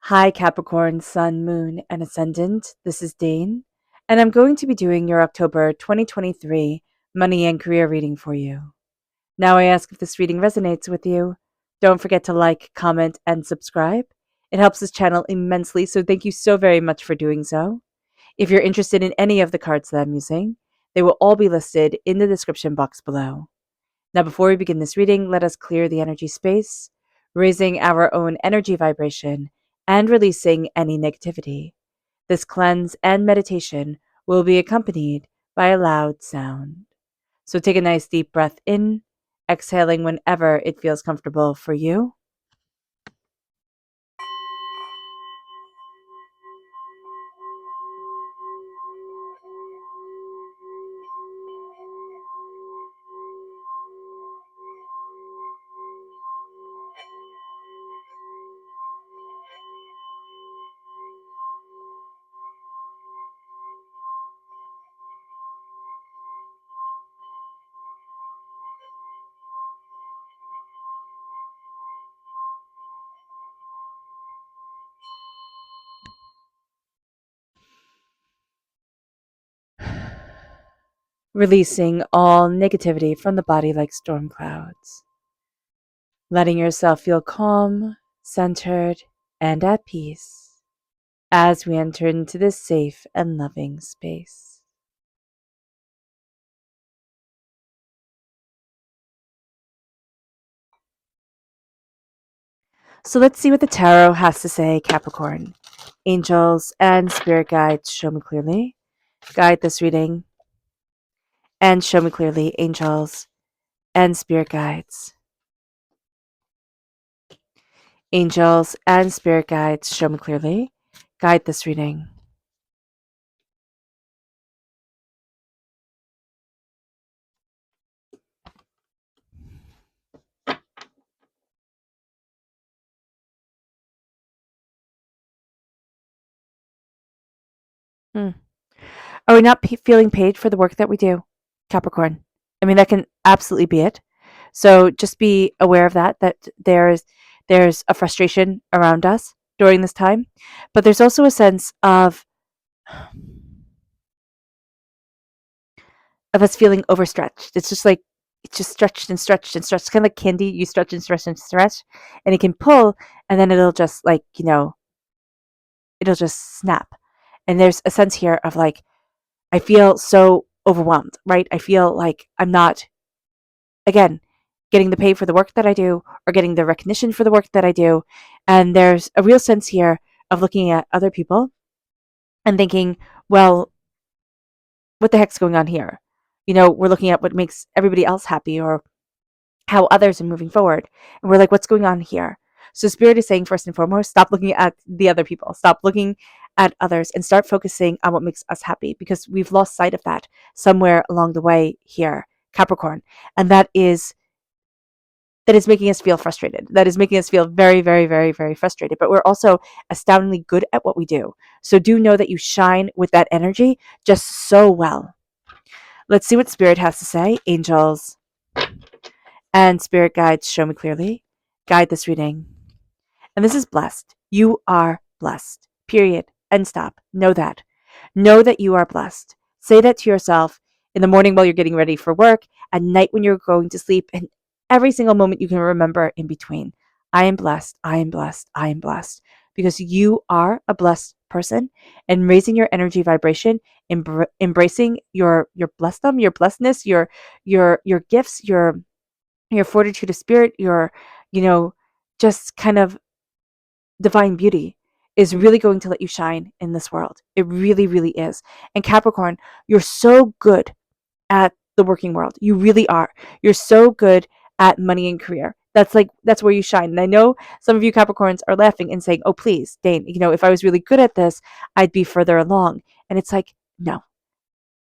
Hi, Capricorn, Sun, Moon, and Ascendant. This is Dane, and I'm going to be doing your October 2023 money and career reading for you. Now, I ask if this reading resonates with you. Don't forget to like, comment, and subscribe. It helps this channel immensely, so thank you so very much for doing so. If you're interested in any of the cards that I'm using, they will all be listed in the description box below. Now, before we begin this reading, let us clear the energy space, raising our own energy vibration and releasing any negativity. This cleanse and meditation will be accompanied by a loud sound. So take a nice deep breath in, exhaling whenever it feels comfortable for you. Releasing all negativity from the body like storm clouds. Letting yourself feel calm, centered, and at peace as we enter into this safe and loving space. So let's see what the tarot has to say, Capricorn. Angels and spirit guides, show me clearly. Guide this reading and show me clearly, angels and spirit guides. Angels and spirit guides, show me clearly. Guide this reading. Are we not feeling paid for the work that we do, Capricorn? I mean, that can absolutely be it. So just be aware of that there's a frustration around us during this time, but there's also a sense of us feeling overstretched. It's just like it's just stretched and stretched and stretched. It's kind of like candy. You stretch and stretch and stretch, and it can pull, and then it'll just it'll just snap. And there's a sense here of like I feel so overwhelmed, right? I feel like I'm not, again, getting the pay for the work that I do or getting the recognition for the work that I do. And there's a real sense here of looking at other people and thinking, well, what the heck's going on here? We're looking at what makes everybody else happy or how others are moving forward. And we're like, what's going on here? So Spirit is saying, first and foremost, stop looking at the other people, stop looking at others, and start focusing on what makes us happy, because we've lost sight of that somewhere along the way here, Capricorn. And that is making us feel frustrated. That is making us feel very, very, very, very frustrated. But we're also astoundingly good at what we do. So do know that you shine with that energy just so well. Let's see what Spirit has to say. Angels and spirit guides, show me clearly. Guide this reading. And this is blessed. You are blessed. Period. End stop. Know that. Know that you are blessed. Say that to yourself in the morning while you're getting ready for work, at night when you're going to sleep, and every single moment you can remember in between. I am blessed. I am blessed. I am blessed. Because you are a blessed person, and raising your energy vibration, embracing your blessdom, your blessedness, your gifts, your fortitude of spirit, your, just kind of divine beauty is really going to let you shine in this world. It really, really is. And Capricorn, you're so good at the working world. You really are. You're so good at money and career. That's where you shine. And I know some of you Capricorns are laughing and saying, oh, please, Dane, if I was really good at this, I'd be further along. And it's like, no,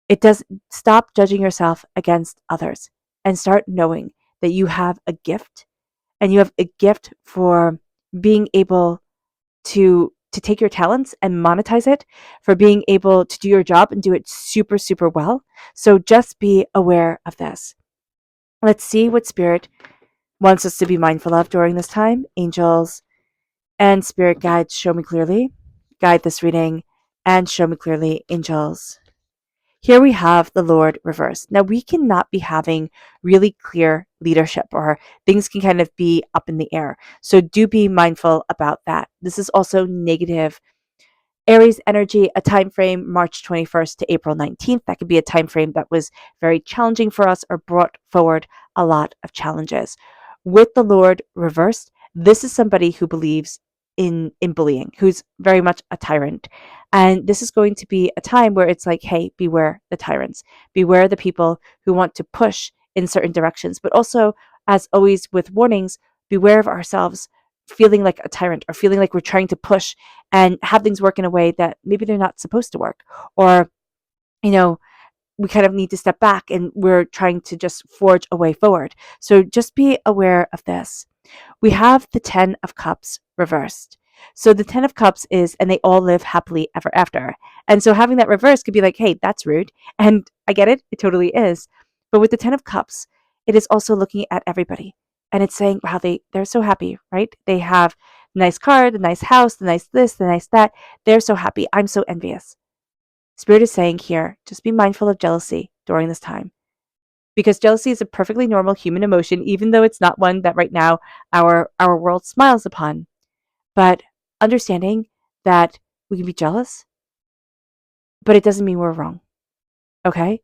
it does. Stop judging yourself against others and start knowing that you have a gift, and you have a gift for being able to take your talents and monetize it, for being able to do your job and do it super, super well. So just be aware of this. Let's see what Spirit wants us to be mindful of during this time. Angels And spirit guides, show me clearly. Guide this reading and show me clearly, angels. Here we have the Lord reversed. Now, we cannot be having really clear leadership, or things can kind of be up in the air. So do be mindful about that. This is also negative Aries energy, a time frame March 21st to April 19th. That could be a time frame that was very challenging for us or brought forward a lot of challenges. With the Lord reversed, this is somebody who believes in bullying, who's very much a tyrant. And this is going to be a time where it's like, hey, beware the tyrants. Beware the people who want to push in certain directions. But also, as always with warnings, beware of ourselves feeling like a tyrant or feeling like we're trying to push and have things work in a way that maybe they're not supposed to work. Or, you know, we kind of need to step back and we're trying to just forge a way forward. So just be aware of this. We have the 10 of Cups reversed. So the 10 of Cups is, and they all live happily ever after. And so having that reverse could be like, hey, that's rude. And I get it, it totally is. But with the 10 of Cups, it is also looking at everybody. And it's saying, wow, they're so happy, right? They have the nice car, the nice house, the nice this, the nice that. They're so happy. I'm so envious. Spirit is saying here, just be mindful of jealousy during this time, because jealousy is a perfectly normal human emotion, even though it's not one that right now our world smiles upon. But understanding that we can be jealous, but it doesn't mean we're wrong. Okay?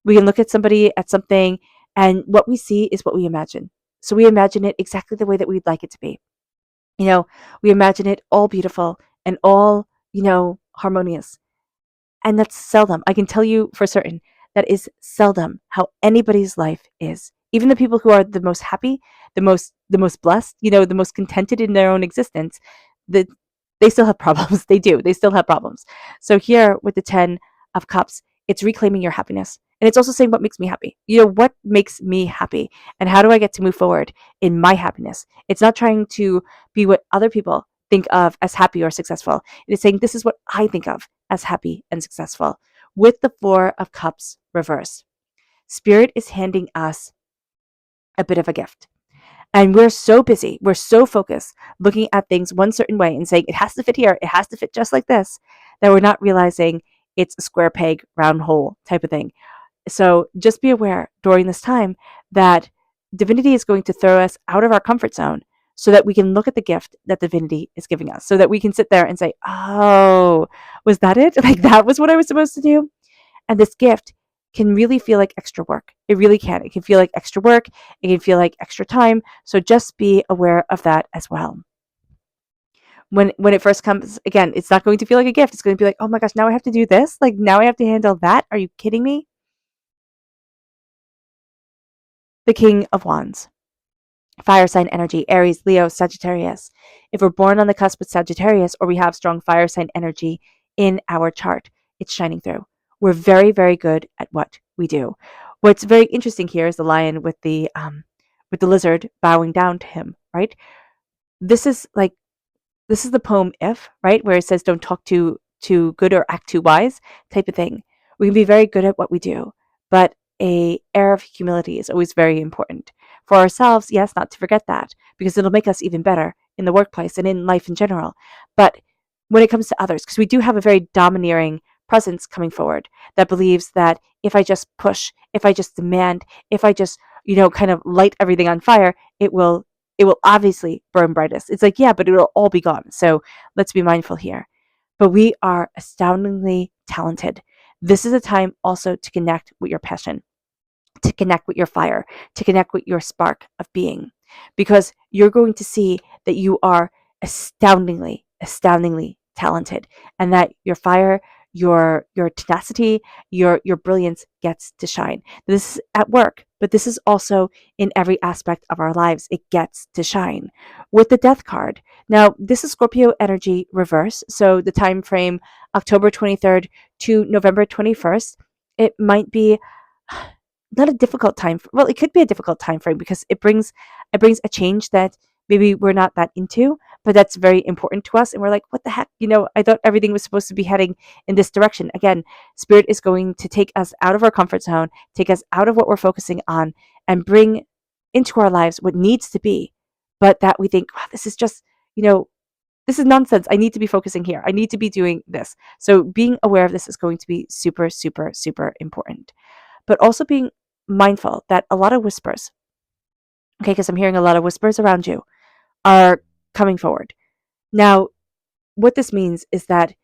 We can look at somebody, at something, and what we see is what we imagine. So we imagine it exactly the way that we'd like it to be. We imagine it all beautiful and all, harmonious. And that's seldom. I can tell you for certain that is seldom how anybody's life is. Even the people who are the most happy, the most blessed, the most contented in their own existence, that they still have problems. They do. They still have problems. So here with the 10 of Cups, it's reclaiming your happiness. And it's also saying what makes me happy. What makes me happy? And how do I get to move forward in my happiness? It's not trying to be what other people think of as happy or successful. It is saying this is what I think of as happy and successful. With the 4 of Cups reversed, Spirit is handing us a bit of a gift. And we're so busy, we're so focused looking at things one certain way and saying it has to fit here, it has to fit just like this, that we're not realizing it's a square peg, round hole type of thing. So just be aware during this time that divinity is going to throw us out of our comfort zone so that we can look at the gift that divinity is giving us, so that we can sit there and say, oh, was that it? Like that was what I was supposed to do? And this gift can really feel like extra work. It really can. It can feel like extra work. It can feel like extra time. So just be aware of that as well. When it first comes, again, it's not going to feel like a gift. It's going to be like, oh my gosh, now I have to do this? Like now I have to handle that? Are you kidding me? The King of Wands. Fire sign energy, Aries, Leo, Sagittarius. If we're born on the cusp with Sagittarius, or we have strong fire sign energy in our chart, it's shining through. We're very, very good at what we do. What's very interesting here is the lion with the lizard bowing down to him, right? This is the poem If, right? Where it says don't talk too good or act too wise type of thing. We can be very good at what we do, but a air of humility is always very important. For ourselves, yes, not to forget that, because it'll make us even better in the workplace and in life in general. But when it comes to others, because we do have a very domineering presence coming forward that believes that if I just push, if I just demand, if I just, kind of light everything on fire, it will obviously burn brightest. It's like, yeah, but it'll all be gone. So let's be mindful here. But we are astoundingly talented. This is a time also to connect with your passion, to connect with your fire, to connect with your spark of being, because you're going to see that you are astoundingly, astoundingly talented, and that your fire, your tenacity, your brilliance gets to shine. This is at work, but this is also in every aspect of our lives. It gets to shine. With the Death card, now this is Scorpio energy reverse, so the time frame October 23rd to November 21st. It might be not a difficult time. Well, it could be a difficult time frame because it brings a change that maybe we're not that into, but that's very important to us. And we're like, what the heck? I thought everything was supposed to be heading in this direction. Again, Spirit is going to take us out of our comfort zone, take us out of what we're focusing on, and bring into our lives what needs to be, but that we think, wow, this is just, you know, this is nonsense. I need to be focusing here. I need to be doing this. So being aware of this is going to be super, super, super important. But also being mindful that a lot of whispers, okay, because I'm hearing a lot of whispers around you, are coming forward. Now, what this means is that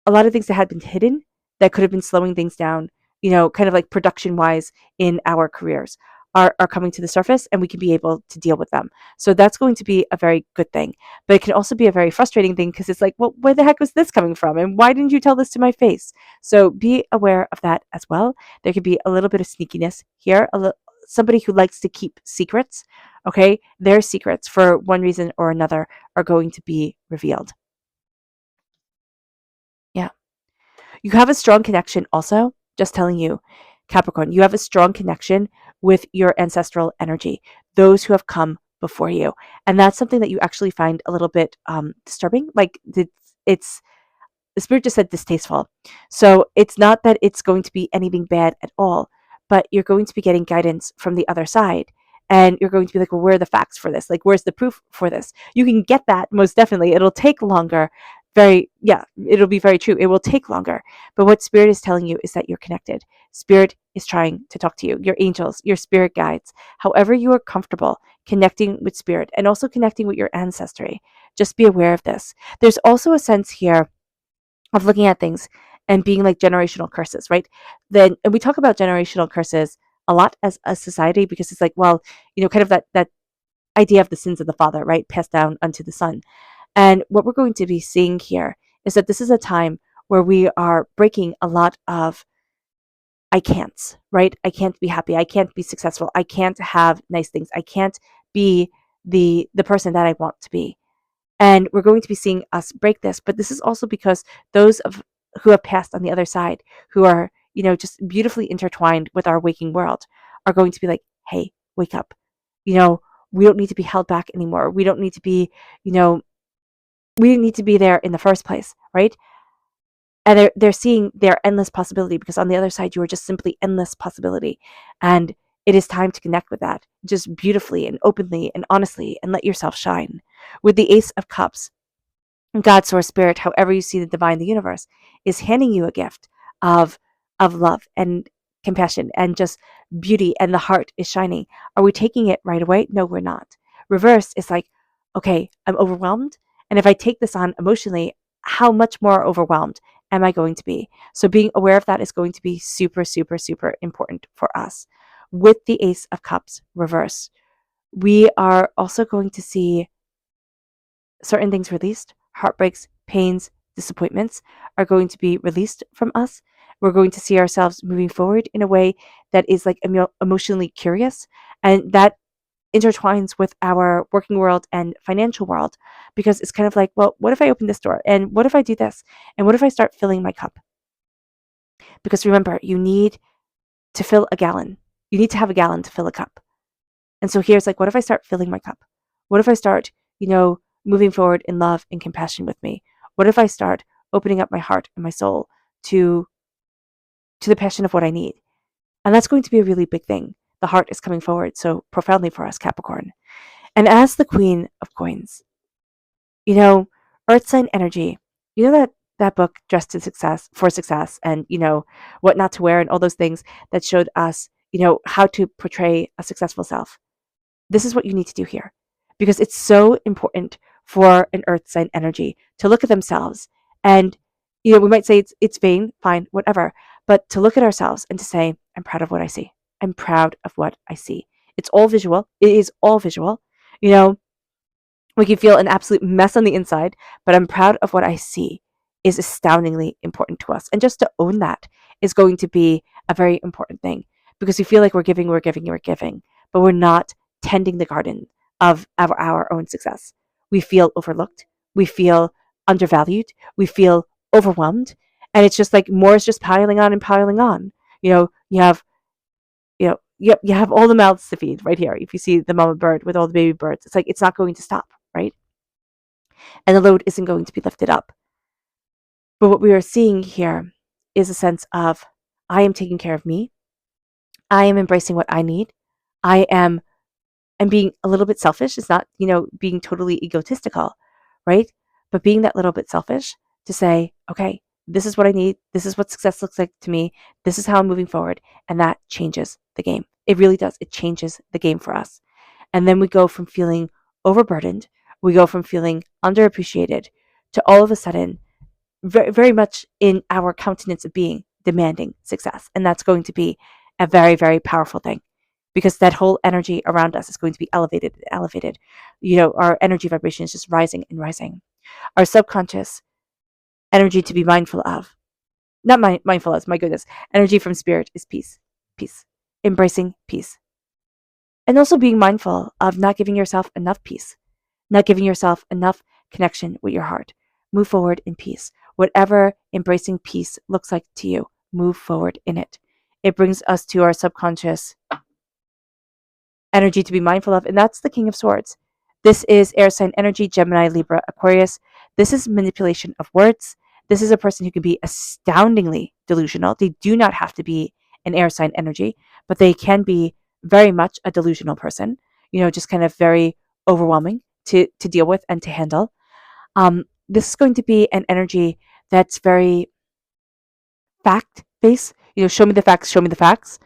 a lot of things that had been hidden that could have been slowing things down, kind of like production wise in our careers are coming to the surface, and we can be able to deal with them. So that's going to be a very good thing. But it can also be a very frustrating thing because it's like, well, where the heck was this coming from? And why didn't you tell this to my face? So be aware of that as well. There could be a little bit of sneakiness here, somebody who likes to keep secrets, okay? Their secrets, for one reason or another, are going to be revealed. Yeah. You have a strong connection also, just telling you, Capricorn, you have a strong connection with your ancestral energy, those who have come before you. And that's something that you actually find a little bit disturbing. Like it's the spirit just said distasteful. So it's not that it's going to be anything bad at all, but you're going to be getting guidance from the other side. And you're going to be like, well, where are the facts for this? Like, where's the proof for this? You can get that most definitely. It'll take longer. Yeah, it'll be very true. It will take longer. But what spirit is telling you is that you're connected. Spirit is trying to talk to you, your angels, your spirit guides, however you are comfortable connecting with spirit and also connecting with your ancestry. Just be aware of this. There's also a sense here of looking at things and being like generational curses, right? Then, and we talk about generational curses a lot as a society because it's like, well, kind of that idea of the sins of the father, right? Passed down unto the son. And what we're going to be seeing here is that this is a time where we are breaking a lot of I can'ts, right? I can't be happy. I can't be successful. I can't have nice things. I can't be the person that I want to be. And we're going to be seeing us break this. But this is also because those of who have passed on the other side, who are, just beautifully intertwined with our waking world, are going to be like, hey, wake up. You know, we don't need to be held back anymore. We don't need to be, you know, we didn't need to be there in the first place, right? And they're seeing their endless possibility because on the other side, you are just simply endless possibility. And it is time to connect with that just beautifully and openly and honestly and let yourself shine. With the Ace of Cups, God, Source, Spirit, however you see the divine, the universe, is handing you a gift of of love and compassion and just beauty, and the heart is shining. Are we taking it right away? No, we're not. Reverse is like, okay, I'm overwhelmed, and if I take this on emotionally, how much more overwhelmed am I going to be? So being aware of that is going to be super, super, super important for us. With the Ace of Cups reverse, we are also going to see certain things released, heartbreaks, pains, disappointments are going to be released from us. We're going to see ourselves moving forward in a way that is like emotionally curious, and that intertwines with our working world and financial world because it's kind of like, well, what if I open this door? And what if I do this? And what if I start filling my cup? Because remember, you need to fill a gallon. You need to have a gallon to fill a cup. And so here's like, what if I start filling my cup? What if I start, moving forward in love and compassion with me? What if I start opening up my heart and my soul to the passion of what I need? And that's going to be a really big thing. The heart is coming forward so profoundly for us, Capricorn. And as the Queen of Coins, you know, Earth sign energy, that book, Dressed to Success for Success, and what not to wear and all those things that showed us, how to portray a successful self. This is what you need to do here because it's so important for an earth sign energy to look at themselves and we might say it's vain, fine, whatever, but to look at ourselves and to say, I'm proud of what I see. I'm proud of what I see. It's all visual. It is all visual. You know, we can feel an absolute mess on the inside, but I'm proud of what I see is astoundingly important to us. And just to own that is going to be a very important thing because we feel like we're giving, but we're not tending the garden of our own success. We feel overlooked. We feel undervalued. We feel overwhelmed. And it's just like more is just piling on and piling on. You have you have all the mouths to feed right here. If you see the mama bird with all the baby birds, it's like it's not going to stop, right? And the load isn't going to be lifted up. But what we are seeing here is a sense of I am taking care of me. I am embracing what I need. I'm being a little bit selfish. It's not, being totally egotistical, right? but being that little bit selfish to say, okay, this is what I need. This is what success looks like to me. This is how I'm moving forward. And that changes the game. It really does. It changes the game for us. And then we go from feeling overburdened, we go from feeling underappreciated to all of a sudden very, very much in our countenance of being demanding success. And that's going to be a very, very powerful thing because that whole energy around us is going to be elevated, elevated. Our energy vibration is just rising and rising. Our subconscious energy to be mindful of, not mindful of, my goodness, energy from spirit is peace, peace, embracing peace. And also being mindful of not giving yourself enough peace, not giving yourself enough connection with your heart. Move forward in peace. Whatever embracing peace looks like to you, move forward in it. It brings us to our subconscious energy to be mindful of, and that's the King of Swords. This is air sign energy, Gemini, Libra, Aquarius. This is manipulation of words. This is a person who can be astoundingly delusional. They do not have to be an air sign energy, but they can be very much a delusional person, just kind of very overwhelming to deal with and to handle. This is going to be an energy that's very fact based. Show me the facts, show me the facts.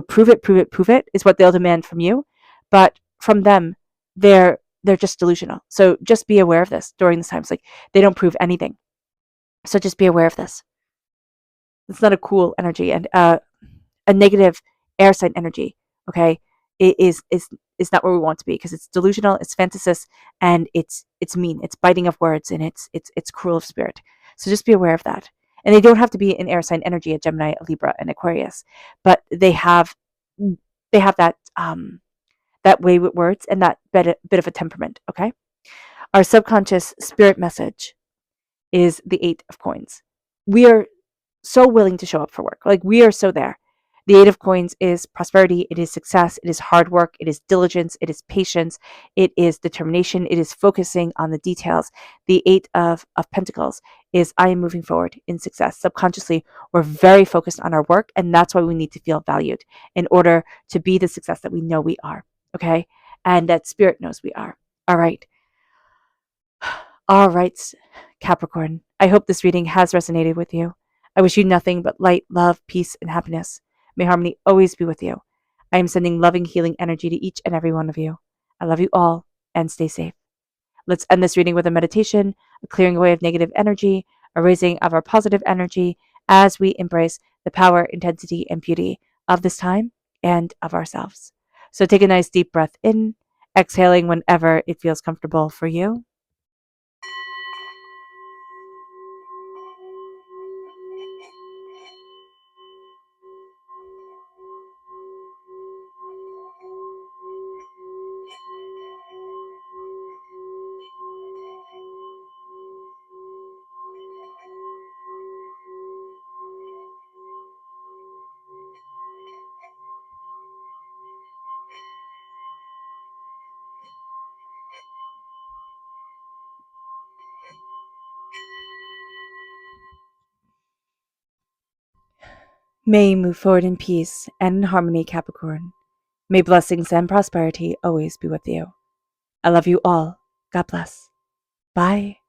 Prove it, prove it, prove it is what they'll demand from you. But from them, they're just delusional. So just be aware of this during this time. It's like they don't prove anything. So just be aware of this. It's not a cool energy, and a negative air sign energy. Okay, it is not where we want to be because it's delusional, it's fantasist, and it's mean. It's biting of words, and it's cruel of spirit. So just be aware of that. And they don't have to be an air sign energy, a Gemini, a Libra, and Aquarius, but they have that that way with words and that bit of a temperament. Okay, our subconscious spirit message is the 8 of coins. We are so willing to show up for work. Like we are so there. The 8 of coins is prosperity, it is success, it is hard work, it is diligence, it is patience, it is determination, it is focusing on the details. The 8 of pentacles is I am moving forward in success. Subconsciously, we're very focused on our work, and that's why we need to feel valued in order to be the success that we know we are, okay? And that spirit knows we are. All right. All right, Capricorn. I hope this reading has resonated with you. I wish you nothing but light, love, peace, and happiness. May harmony always be with you. I am sending loving, healing energy to each and every one of you. I love you all, and stay safe. Let's end this reading with a meditation, a clearing away of negative energy, a raising of our positive energy as we embrace the power, intensity, and beauty of this time and of ourselves. So take a nice deep breath in, exhaling whenever it feels comfortable for you. May you move forward in peace and in harmony, Capricorn. May blessings and prosperity always be with you. I love you all. God bless. Bye.